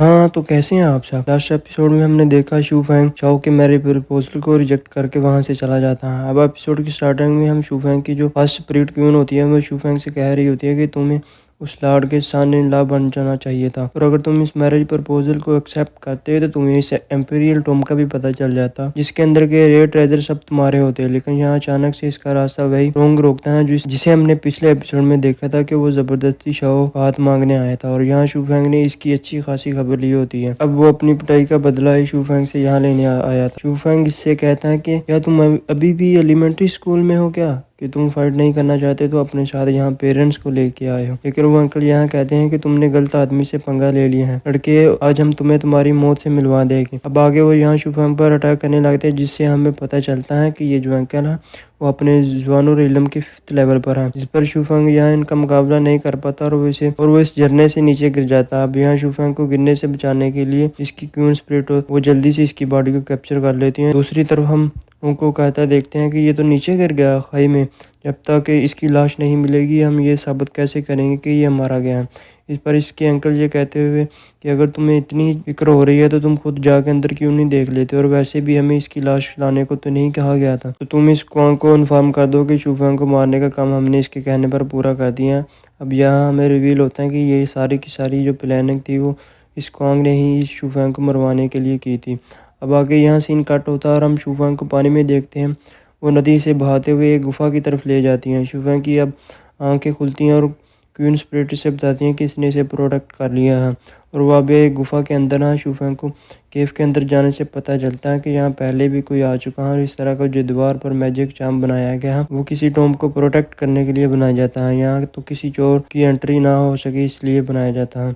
हाँ, तो कैसे हैं आप सब? लास्ट एपिसोड में हमने देखा शू फैंग चाओ के मैरिज प्रपोजल को रिजेक्ट करके वहां से चला जाता है। अब एपिसोड की स्टार्टिंग में हम शू फैंग की जो फर्स्ट स्पिरिट क्वीन होती है वो शू फैंग से कह रही होती है कि तुम्हें उस लॉर्ड के सन इन लॉ बन जाना चाहिए था, और अगर तुम इस मैरिज प्रपोजल को एक्सेप्ट करते तो तुम्हें इस एम्पीरियल टॉम का भी पता चल जाता, जिसके अंदर के रेयर ट्रेजर सब तुम्हारे होते हैं। लेकिन यहाँ अचानक से इसका रास्ता वही रोंग रोकता है जिसे हमने पिछले एपिसोड में देखा था कि वो जबरदस्ती शाओ का हाथ मांगने आया था, और यहाँ शू फैंग ने इसकी अच्छी खासी खबर ली होती है। अब वो अपनी पिटाई का बदला ही शू फैंग से यहाँ लेने आया था। शू फैंग इससे कहता है कि क्या तुम अभी भी एलिमेंट्री स्कूल में हो क्या, कि तुम फाइट नहीं करना चाहते तो अपने साथ यहाँ पेरेंट्स को लेके आए हो। लेकिन वो अंकल यहाँ कहते हैं कि तुमने गलत आदमी से पंगा ले लिया है लड़के, आज हम तुम्हें तुम्हारी मौत से मिलवा देंगे। अब आगे वो यहाँ शुफैंग पर अटैक करने लगते हैं, जिससे हमें पता चलता है कि ये जो अंकल है वो अपने जुआनुर इल्म के 5th लेवल पर है, जिस पर शुफैंग यहाँ इनका मुकाबला नहीं कर पाता और वो इस झरने से नीचे गिर जाता है। अब यहाँ शुफैंग को गिरने से बचाने के लिए इसकी क्वीन स्पिरिट वो जल्दी से इसकी बॉडी को कैप्चर कर लेती है। दूसरी तरफ हम उनको कहता देखते हैं कि ये तो नीचे गिर गया खाई में, जब तक इसकी लाश नहीं मिलेगी हम ये साबित कैसे करेंगे कि ये मारा गया है। इस पर इसके अंकल ये कहते हुए कि अगर तुम्हें इतनी फिक्र हो रही है तो तुम खुद जाके अंदर क्यों नहीं देख लेते, और वैसे भी हमें इसकी लाश लाने को तो नहीं कहा गया था, तो तुम इस कॉन्ग को इन्फॉर्म कर दो कि शूफैंग को मारने का काम हमने इसके कहने पर पूरा कर दिया है। अब यहाँ हमें रिवील होता है कि ये सारी की सारी जो प्लानिंग थी वो इस कॉन्ग ने ही इस शूफैंग को मरवाने के लिए की थी। अब आगे यहाँ सीन कट होता है और हम शूफैंग को पानी में देखते हैं। वो नदी से बहाते हुए एक गुफा की तरफ ले जाती हैं। शूफैंग की अब आंखें खुलती हैं और क्वीन स्पिरिट से बताती हैं कि इसने इसे प्रोटेक्ट कर लिया है, और वह भी एक गुफा के अंदर है। शूफैंग को केव के अंदर जाने से पता चलता है कि यहाँ पहले भी कोई आ चुका है, और इस तरह का जो दीवार पर मैजिक चार्म बनाया गया है वो किसी टॉम को प्रोटेक्ट करने के लिए बनाया जाता है। यहाँ तो किसी चोर की एंट्री ना हो सके इसलिए बनाया जाता है।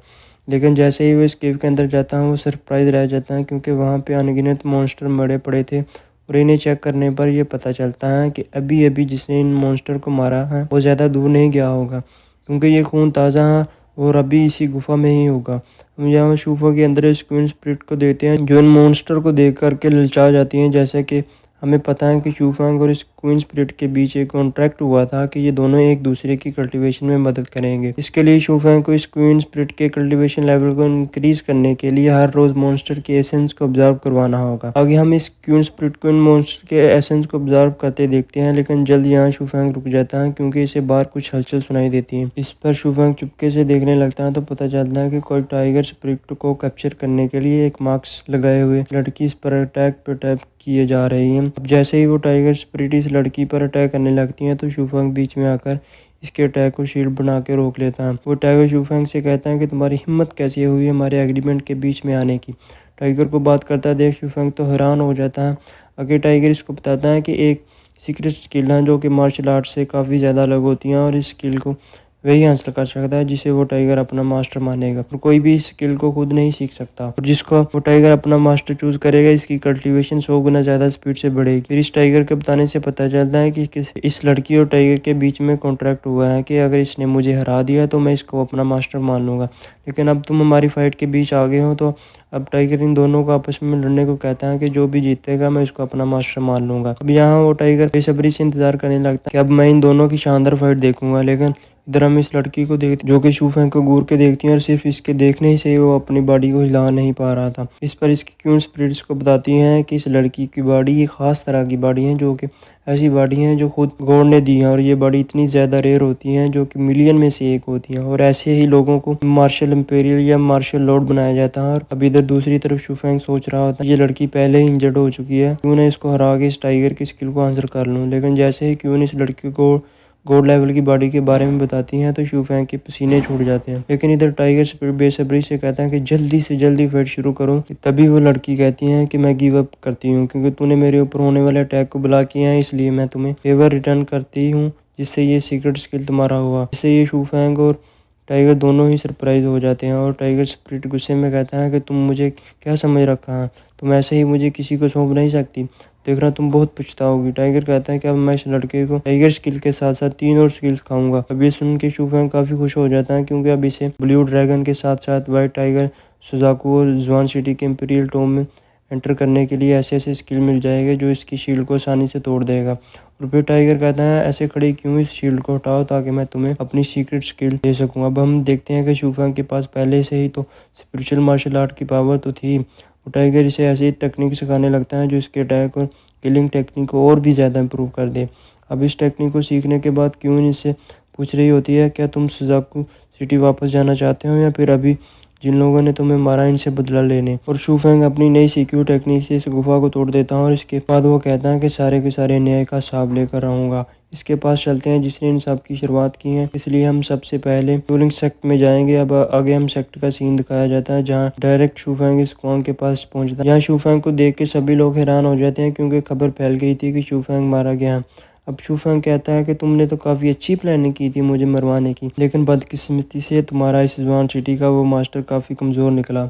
लेकिन जैसे ही वो इस केव के अंदर जाता है वो सरप्राइज रह जाता है, क्योंकि वहाँ पे अनगिनत मॉन्स्टर मरे पड़े थे, और इन्हें चेक करने पर यह पता चलता है कि अभी अभी जिसने इन मॉन्स्टर को मारा है वो ज़्यादा दूर नहीं गया होगा, क्योंकि ये खून ताज़ा है और अभी इसी गुफा में ही होगा। हम यहाँ शूफा के अंदर इस क्वीन स्पिरिट को देखते हैं जो इन मॉन्स्टर को देख करके ललचा जाती हैं। जैसे कि हमें पता है कि शूफैंग और इस क्वीन स्पिरिट के बीच एक कॉन्ट्रैक्ट हुआ था कि ये दोनों एक दूसरे की कल्टीवेशन में मदद करेंगे। इसके लिए शूफैंग को इस क्वीन स्पिरिट के कल्टीवेशन लेवल को इंक्रीज करने के लिए हर रोज मॉन्स्टर के एसेंस को ऑब्जर्व करवाना होगा। आगे हम इस क्वीन स्पिरिट को इन मॉन्स्टर के एसेंस को ऑब्जर्व करते देखते हैं, लेकिन जल्द यहाँ शूफैंग रुक जाता है क्योंकि इसे बाहर कुछ हलचल सुनाई देती है। इस पर शूफैंग चुपके से देखने लगता है तो पता चलता है कि कोई टाइगर स्पिरिट को कैप्चर करने के लिए एक मास्क लगाए हुए लड़की इस पर अटैक किए जा रही हैं। अब जैसे ही वो टाइगर स्पिरिट इस लड़की पर अटैक करने लगती हैं तो शूफैंग बीच में आकर इसके अटैक को शील्ड बना के रोक लेता है। वो टाइगर शूफैंग से कहता है कि तुम्हारी हिम्मत कैसे हुई हमारे एग्रीमेंट के बीच में आने की। टाइगर को बात करता देख शूफैंग तो हैरान हो जाता है। आगे टाइगर इसको बताता है कि एक सीक्रेट स्किल है जो कि मार्शल आर्ट से काफ़ी ज़्यादा अलग होती हैं, और इस स्किल को वही हासिल कर सकता है जिसे वो टाइगर अपना मास्टर मानेगा, और कोई भी इस स्किल को खुद नहीं सीख सकता, और जिसको वो टाइगर अपना मास्टर चूज करेगा इसकी कल्टीवेशन 100 गुना ज़्यादा स्पीड से बढ़ेगी। फिर इस टाइगर के बताने से पता चलता है कि इस लड़की और टाइगर के बीच में कॉन्ट्रैक्ट हुआ है कि अगर इसने मुझे हरा दिया तो मैं इसको अपना मास्टर मान लूँगा, लेकिन अब तुम हमारी फाइट के बीच आ गए हो। तो अब टाइगर इन दोनों को आपस में लड़ने को कहता है कि जो भी जीतेगा मैं इसको अपना मास्टर मान लूँगा। अब यहाँ वो टाइगर बेसब्री से इंतजार करने लगता है कि अब मैं इन दोनों की शानदार फाइट देखूंगा। लेकिन इधर हम इस लड़की को देखते जो कि शूफैंग को घूर के देखती है, और सिर्फ इसके देखने ही से वो अपनी बॉडी को हिला नहीं पा रहा था। इस पर इसकी क्वीन स्पिरिट्स को बताती हैं कि इस लड़की की बॉडी एक खास तरह की बॉडी है, जो कि ऐसी बॉडी है जो खुद गॉड ने दी है, और ये बॉडी इतनी ज़्यादा रेयर होती है जो कि मिलियन में से एक होती है, और ऐसे ही लोगों को मार्शल इंपेरियल या मार्शल लॉर्ड बनाया जाता है। और अब इधर दूसरी तरफ शूफैंग सोच रहा होता है ये लड़की पहले ही इंजर्ड हो चुकी है, क्यों ना इसको हरा के इस टाइगर की स्किल को हासिल कर लूँ। लेकिन जैसे ही क्यों इस लड़की को गोल्ड लेवल की बॉडी के बारे में बताती हैं तो शूफैंग के पसीने छूट जाते हैं। लेकिन इधर टाइगर स्पिरिट बेसब्री से कहता है कि जल्दी से जल्दी फाइट शुरू करो। तभी वो लड़की कहती है कि मैं गिव अप करती हूँ, क्योंकि तूने मेरे ऊपर होने वाले अटैक को ब्लॉक किया है, इसलिए मैं तुम्हें फेवर रिटर्न करती हूँ जिससे ये सीक्रेट स्किल तुम्हारा हुआ। इससे ये शूफैंग और टाइगर दोनों ही सरप्राइज हो जाते हैं, और टाइगर स्पिरिट गुस्से में कहता है कि तुम मुझे क्या समझ रखा है, तुम ऐसे ही मुझे किसी को सौंप नहीं सकती, देख रहा तुम बहुत पछताओगी। टाइगर कहता है कि अब मैं इस लड़के को टाइगर स्किल के साथ साथ 3 और स्किल्स खाऊंगा। अब ये सुन के शूफैंग काफ़ी खुश हो जाता है, क्योंकि अब इसे ब्लू ड्रैगन के साथ साथ वाइट टाइगर, सुजाकू और जुआन सिटी के इंपीरियल टॉम में एंटर करने के लिए ऐसे ऐसे स्किल मिल जाएंगे जो इसकी शील्ड को आसानी से तोड़ देगा। और फिर टाइगर कहता है ऐसे खड़े क्यों, इस शील्ड को हटाओ ताकि मैं तुम्हें अपनी सीक्रेट स्किल दे सकूं। अब हम देखते हैं कि शूफेंग के पास पहले से ही तो स्पिरिचुअल मार्शल आर्ट की पावर तो थी। वो टाइगर इसे ऐसी टेक्निक सिखाने लगता है जो इसके अटैक और किलिंग टेक्निक को और भी ज़्यादा इम्प्रूव कर दे। अब इस टेक्निक को सीखने के बाद क्यून इससे पूछ रही होती है क्या तुम सुजाकू सिटी वापस जाना चाहते हो या फिर अभी जिन लोगों ने तुम्हें मारा इनसे बदला लेने। और शूफेंग अपनी नई सीक्यू टेक्निक से इस गुफा को तोड़ देता है और इसके बाद वो कहता है कि सारे के सारे न्याय का हिसाब लेकर रहूंगा। इसके पास चलते हैं जिसने इन सब की शुरुआत की है, इसलिए हम सबसे पहले टूलिंग सेक्ट में जाएंगे। अब आगे हम सेक्ट का सीन दिखाया जाता है जहाँ डायरेक्ट शूफेंग इस कुआं के पास पहुंचता है। यहाँ शूफेंग को देख के सभी लोग हैरान हो जाते हैं क्योंकि खबर फैल गई थी कि शूफेंग मारा गया। अब शूफेंग कहता है कि तुमने तो काफ़ी अच्छी प्लानिंग की थी मुझे मरवाने की, लेकिन बदकिस्मती से तुम्हारा इस जवान सिटी का वो मास्टर काफ़ी कमज़ोर निकला।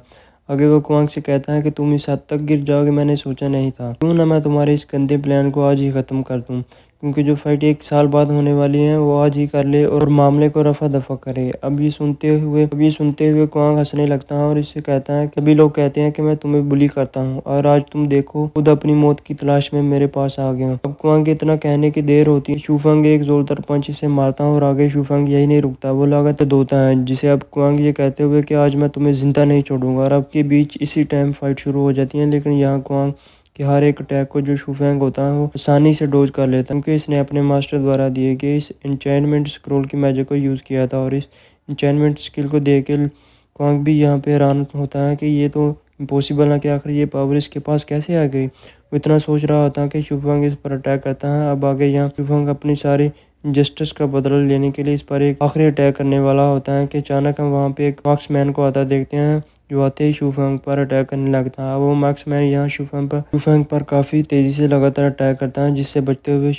आगे वो कुआंग से कहता है कि तुम इस हद तक गिर जाओगे मैंने सोचा नहीं था। क्यों ना मैं तुम्हारे इस गंदे प्लान को आज ही ख़त्म कर दूँ, क्योंकि जो फाइट 1 साल बाद होने वाली है वो आज ही कर ले और मामले को रफा दफा करे। अब ये सुनते हुए कुआंग हंसने लगता है और इससे कहता है सभी लोग कहते हैं कि मैं तुम्हें बुली करता हूँ और आज तुम देखो खुद अपनी मौत की तलाश में मेरे पास आ गए हो। अब कुआंग के इतना कहने की देर होती है, शूफेंग एक जोरदार पंच से मारता है और आगे शूफेंग यही नहीं रुकता, वो लगातार धोता है जिसे अब कुआंग ये कहते हुए कि आज मैं तुम्हें जिंदा नहीं छोड़ूंगा। और अब के बीच इसी टाइम फाइट शुरू हो जाती है, लेकिन यहाँ कुआंग कि हर एक अटैक को जो शूफेंग होता है वो आसानी से डोज कर लेता है क्योंकि इसने अपने मास्टर द्वारा दिए गए इस एन्चेंटमेंट स्क्रोल की मैजिक को यूज़ किया था। और इस एन्चेंटमेंट स्किल को देख के क्वांग भी यहाँ पे हैरान होता है कि ये तो इम्पॉसिबल है कि आखिर ये पावर इसके पास कैसे आ गई। वो इतना सोच रहा होता है कि शूफेंग इस पर अटैक करता है। अब आगे यहाँ शूफेंग अपनी सारी जस्टिस का बदला लेने के लिए इस पर एक आखिरी अटैक करने वाला होता है कि अचानक हम वहाँ पे एक मार्क्समैन को आता देखते हैं जो आते ही शूफेंग पर अटैक करने लगता है। वो मार्क्समैन यहाँ शूफेंग पर काफ़ी तेज़ी से लगातार अटैक करता है जिससे बचते हुए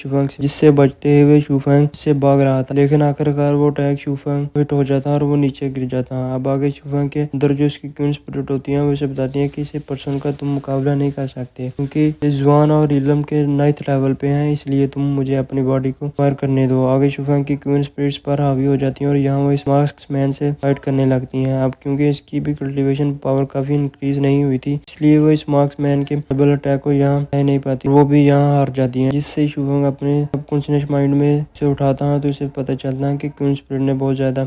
शूफेंग से भाग रहा था, लेकिन आखिरकार वो अटैक शूफेंग हिट हो जाता है और वो नीचे गिर जाता है। अब आगे शूफेंग के अंदर जो इसकी क्वीन स्पिरिट होती है वो इसे बताती है कि इसे पर्सन का तुम मुकाबला नहीं कर सकते क्योंकि ये जुआन और इलम के 9th लेवल पे हैं, इसलिए तुम मुझे अपनी बॉडी को फायर करने दो। आगे शूफेंग की क्वीन स्पिरिट्स पर हावी हो जाती हैं और यहाँ वो इस मार्क्समैन से फाइट करने लगती हैं। अब क्योंकि इसकी भी कल्टीवेशन पावर काफ़ी इंक्रीज नहीं हुई थी, इसलिए वो इस मार्क्समैन के डबल अटैक को यहाँ सह नहीं पाती, वो भी यहाँ हार जाती हैं, जिससे शूफेंग अपने सबकॉन्शियस माइंड में से उठाता है तो इसे पता चलता है कि क्वीन स्पिरिट ने बहुत ज़्यादा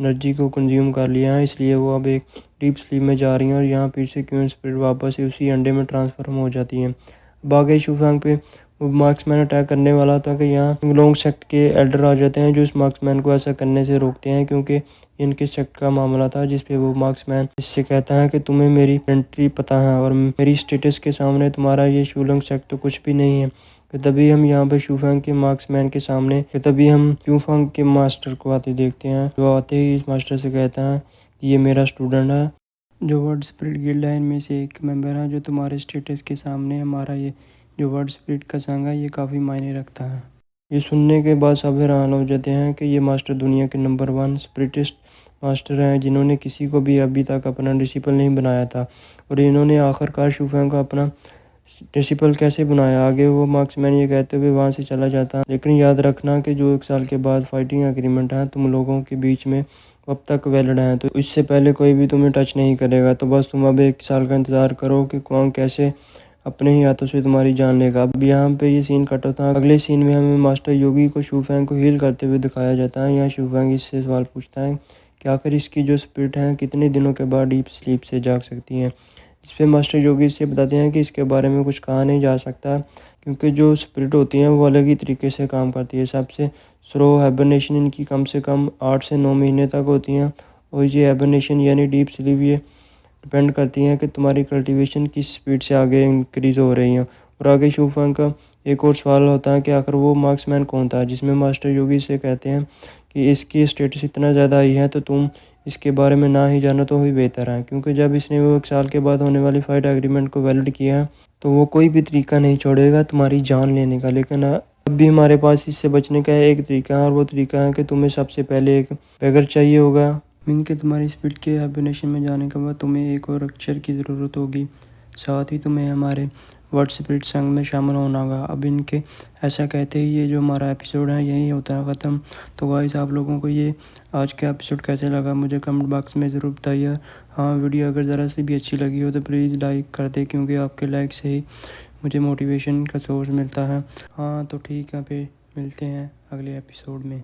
एनर्जी को कंज्यूम कर लिया है, इसलिए वो अब एक डीप स्लीप में जा रही हैं और यहाँ फिर से क्वीन स्पिरिट वापस से उसी अंडे में ट्रांसफॉर्म हो जाती है। अब आगे शूफेंग पे वो मार्क्समैन अटैक करने वाला था कि यहाँ लोंग सेक्ट के एल्डर आ जाते हैं जो इस मार्क्समैन को ऐसा करने से रोकते हैं क्योंकि इनके सेक्ट का मामला था, जिसपे वो मार्क्समैन इससे कहता है कि तुम्हें मेरी एंट्री पता है और मेरी स्टेटस के सामने तुम्हारा ये शूलोंग सेक्ट तो कुछ भी नहीं है। कि तभी हम यहाँ पे शूफेंग के मार्क्समैन के सामने तभी हम शूफेंग के मास्टर को आते देखते हैं, जो आते ही इस मास्टर से कहता है कि ये मेरा स्टूडेंट है जो वर्ड स्पिरिट गिल्ड है इनमें से एक मेंबर है, जो तुम्हारे स्टेटस के सामने हमारा ये जो वर्ड स्पिरिट का संग है ये काफ़ी मायने रखता है। ये सुनने के बाद सब हैरान हो जाते हैं कि ये मास्टर दुनिया के नंबर 1 स्पिरिटिस्ट मास्टर हैं जिन्होंने किसी को भी अभी तक अपना डिसिपल नहीं बनाया था और इन्होंने आखिरकार शूफेंग को अपना डिसिपल कैसे बनाया। आगे वो मार्क्समैन ये कहते हुए वहाँ से चला जाता है, लेकिन याद रखना कि जो 1 साल के बाद फाइटिंग एग्रीमेंट है तुम लोगों के बीच में अब तक वैलिड है, तो इससे पहले कोई भी तुम्हें टच नहीं करेगा। तो बस तुम अब 1 साल का इंतज़ार करो कि कौन कैसे अपने ही हाथों से तुम्हारी जान लेगा। अब यहाँ पे ये सीन कट होता है। अगले सीन में हमें मास्टर योगी को शूफेंग को हील करते हुए दिखाया जाता है। यहाँ शूफेंग इससे सवाल पूछता है कि आखिर इसकी जो स्पिरिट है कितने दिनों के बाद डीप स्लीप से जाग सकती हैं। इस पर मास्टर योगी से बताते हैं कि इसके बारे में कुछ कहा नहीं जा सकता क्योंकि जो स्पिरिट होती हैं वो अलग ही तरीके से काम करती है। सबसे स्लो हाइबरनेशन इनकी कम से कम 8 से 9 महीने तक होती हैं और ये हाइबरनेशन यानी डीप स्लीप ये डिपेंड करती हैं कि तुम्हारी कल्टीवेशन किस स्पीड से आगे इंक्रीज़ हो रही हैं। और आगे शूफेंग का एक और सवाल होता है कि आखिर वो मार्क्समैन कौन था, जिसमें मास्टर योगी से कहते हैं कि इसकी स्टेटस इतना ज़्यादा हाई है तो तुम इसके बारे में ना ही जानो तो ही बेहतर है, क्योंकि जब इसने वो 1 साल के बाद होने वाली फाइट एग्रीमेंट को वैलिड किया है तो वो कोई भी तरीका नहीं छोड़ेगा तुम्हारी जान लेने का। लेकिन अब भी हमारे पास इससे बचने का एक तरीका है और वो तरीका है कि तुम्हें सबसे पहले एक बैगर चाहिए होगा, मीन के तुम्हारी स्पीड के हाइबरनेशन में जाने के बाद तुम्हें एक और अक्षर की ज़रूरत होगी, साथ ही तुम्हें हमारे वर्ड स्पिरिट संग में शामिल होना होगा। अब इनके ऐसा कहते ही ये जो हमारा एपिसोड है यही होता है ख़त्म। तो गाइस आप लोगों को ये आज का एपिसोड कैसे लगा मुझे कमेंट बॉक्स में ज़रूर बताइए। हाँ, वीडियो अगर ज़रा सी भी अच्छी लगी हो तो प्लीज़ लाइक कर दे, क्योंकि आपके लाइक से ही मुझे मोटिवेशन का सोर्स मिलता है। हाँ तो ठीक है, पे मिलते हैं अगले एपिसोड में।